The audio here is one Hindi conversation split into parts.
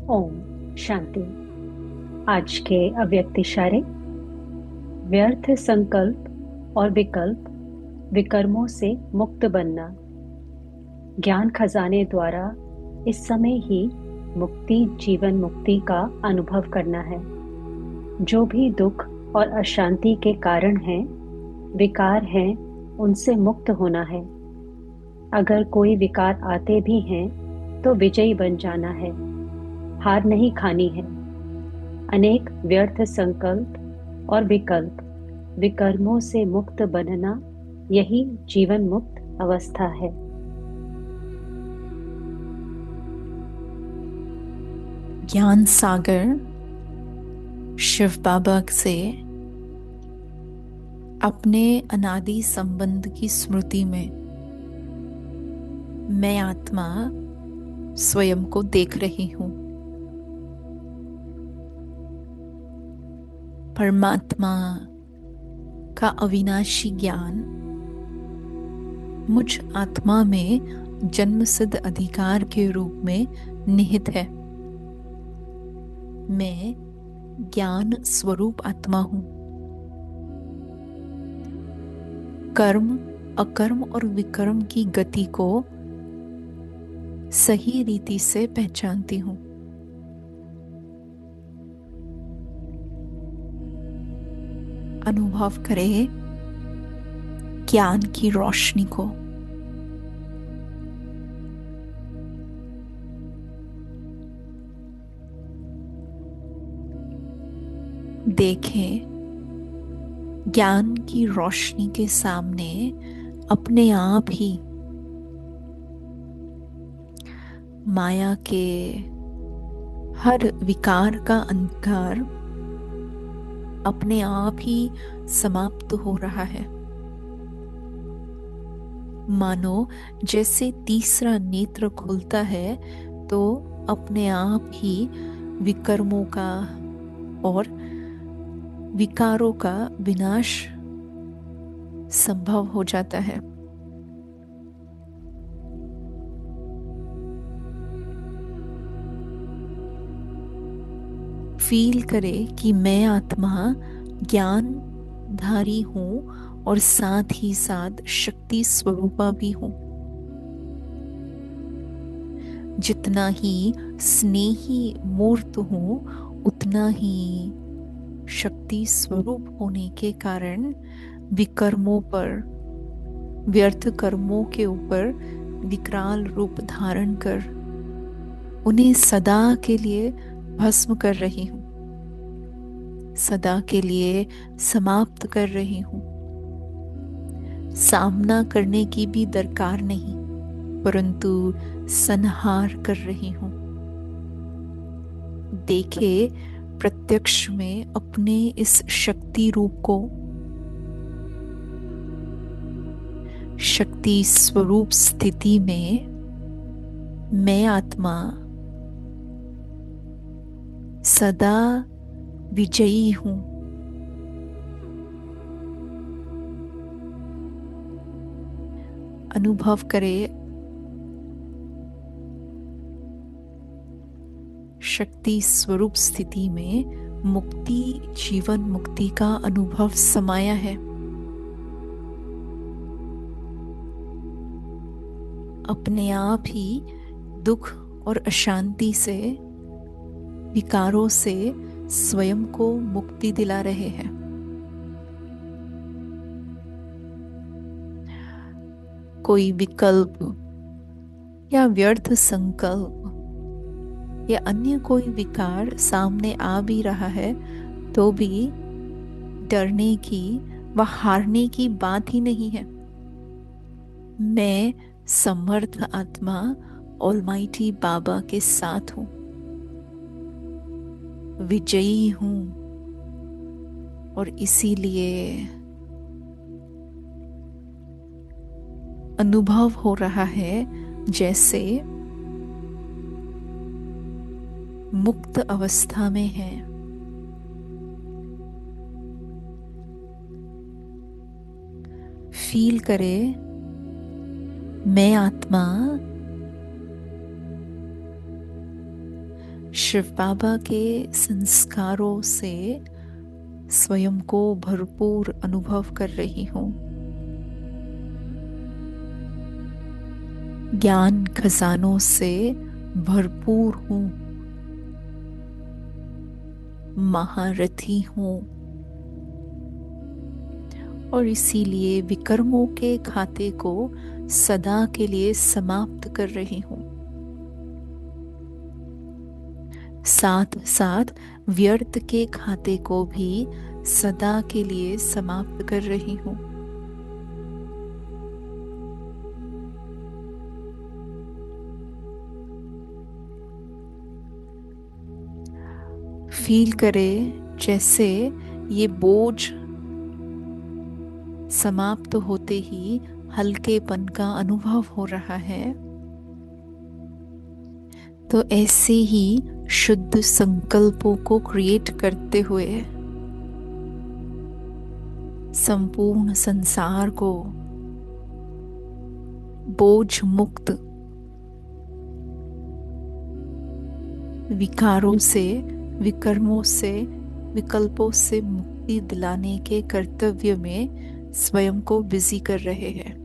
ओम शांति। आज के अव्यक्त इशारे। व्यर्थ संकल्प और विकल्प, विकर्मों से मुक्त बनना। ज्ञान खजाने द्वारा इस समय ही मुक्ति, जीवन मुक्ति का अनुभव करना है। जो भी दुख और अशांति के कारण हैं, विकार हैं, उनसे मुक्त होना है। अगर कोई विकार आते भी हैं तो विजयी बन जाना है, हार नहीं खानी है। अनेक व्यर्थ संकल्प और विकल्प, विकर्मों से मुक्त बनना, यही जीवन मुक्त अवस्था है। ज्ञान सागर शिव बाबा से अपने अनादि संबंध की स्मृति में मैं आत्मा स्वयं को देख रही हूँ। परमात्मा का अविनाशी ज्ञान मुझ आत्मा में जन्मसिद्ध अधिकार के रूप में निहित है। मैं ज्ञान स्वरूप आत्मा हूँ। कर्म, अकर्म और विकर्म की गति को सही रीति से पहचानती हूँ। अनुभव करें ज्ञान की रोशनी को। देखें ज्ञान की रोशनी के सामने अपने आप ही माया के हर विकार का अंधकार अपने आप ही समाप्त हो रहा है। मानो जैसे तीसरा नेत्र खुलता है तो अपने आप ही विकर्मों का और विकारों का विनाश संभव हो जाता है। फील करे कि मैं आत्मा ज्ञानधारी हूँ और साथ ही साथ शक्ति स्वरूपा भी हूँ। जितना ही स्नेही मूर्त हूँ उतना ही शक्ति स्वरूप होने के कारण विकर्मों पर, व्यर्थ कर्मों के ऊपर विकराल रूप धारण कर उन्हें सदा के लिए भस्म कर रही हूँ, सदा के लिए समाप्त कर रही हूँ। सामना करने की भी दरकार नहीं, परंतु संहार कर रही हूँ। देखे प्रत्यक्ष में अपने इस शक्ति रूप को। शक्ति स्वरूप स्थिति में मैं आत्मा सदा विजयी हूँ। अनुभव करे शक्ति स्वरूप स्थिति में मुक्ति, जीवन मुक्ति का अनुभव समाया है। अपने आप ही दुख और अशांति से, विकारों से स्वयं को मुक्ति दिला रहे हैं। कोई विकल्प या व्यर्थ संकल्प या अन्य कोई विकार सामने आ भी रहा है तो भी डरने की व हारने की बात ही नहीं है। मैं समर्थ आत्मा ऑलमाइटी बाबा के साथ हूं, विजयी हूं और इसीलिए अनुभव हो रहा है जैसे मुक्त अवस्था में है। फील करे मैं आत्मा शिव बाबा के संस्कारों से स्वयं को भरपूर अनुभव कर रही हूँ। ज्ञान खजानों से भरपूर हूँ, महारथी हूँ और इसीलिए विकर्मों के खाते को सदा के लिए समाप्त कर रही हूँ। साथ साथ व्यर्थ के खाते को भी सदा के लिए समाप्त कर रही हूँ। फील करे जैसे ये बोझ समाप्त होते ही हल्केपन का अनुभव हो रहा है। तो ऐसे ही शुद्ध संकल्पों को क्रिएट करते हुए संपूर्ण संसार को बोझ मुक्त, विकारों से, विकर्मों से, विकल्पों से मुक्ति दिलाने के कर्तव्य में स्वयं को बिजी कर रहे हैं।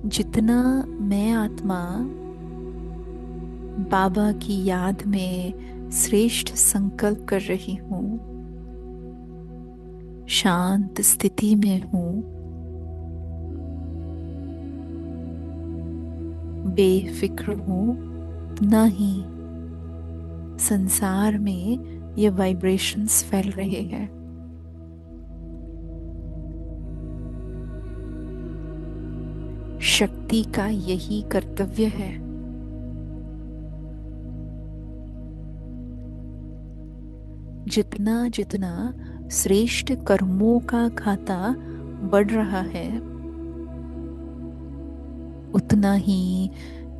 जितना मैं आत्मा बाबा की याद में श्रेष्ठ संकल्प कर रही हूँ, शांत स्थिति में हूँ, बेफिक्र हूँ, उतना ही संसार में ये वाइब्रेशंस फैल रहे हैं। शक्ति का यही कर्तव्य है। जितना जितना श्रेष्ठ कर्मों का खाता बढ़ रहा है, उतना ही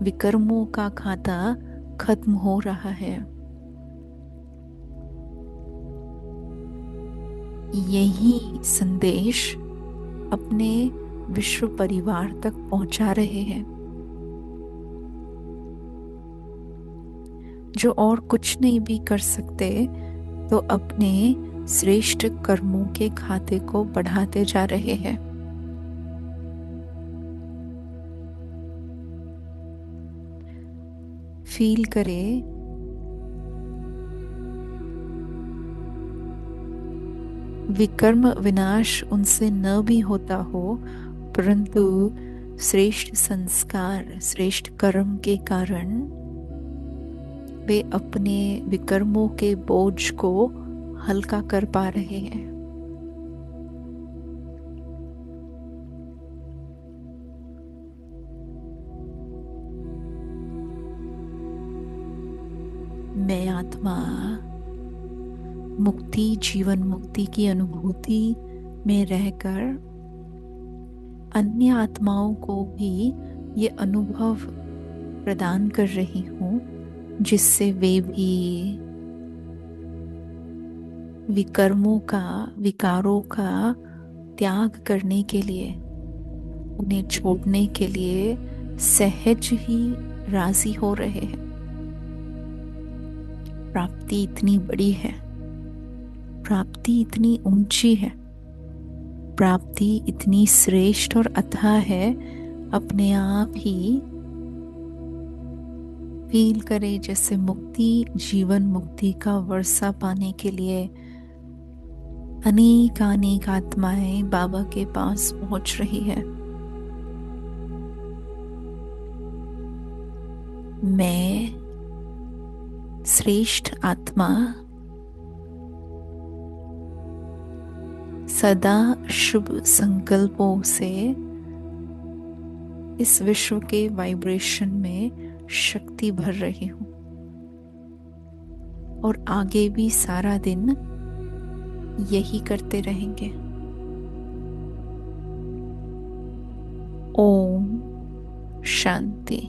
विकर्मों का खाता खत्म हो रहा है। यही संदेश अपने विश्व परिवार तक पहुंचा रहे हैं, जो और कुछ नहीं भी कर सकते तो अपने श्रेष्ठ कर्मों के खाते को बढ़ाते जा रहे हैं। फील करे विकर्म विनाश उनसे न भी होता हो, परंतु श्रेष्ठ संस्कार, श्रेष्ठ कर्म के कारण वे अपने विकर्मों के बोझ को हल्का कर पा रहे हैं। मैं आत्मा मुक्ति, जीवन मुक्ति की अनुभूति में रहकर अन्य आत्माओं को भी ये अनुभव प्रदान कर रही हूँ, जिससे वे भी विकर्मों का, विकारों का त्याग करने के लिए, उन्हें छोड़ने के लिए सहज ही राजी हो रहे हैं। प्राप्ति इतनी बड़ी है, प्राप्ति इतनी ऊंची है, प्राप्ति इतनी श्रेष्ठ और अथाह है। अपने आप ही फील करे जैसे मुक्ति, जीवन मुक्ति का वर्षा पाने के लिए अनेक अनेक आत्माएं बाबा के पास पहुंच रही है। मैं श्रेष्ठ आत्मा सदा शुभ संकल्पों से इस विश्व के वाइब्रेशन में शक्ति भर रही हूं और आगे भी सारा दिन यही करते रहेंगे। ओम शांति।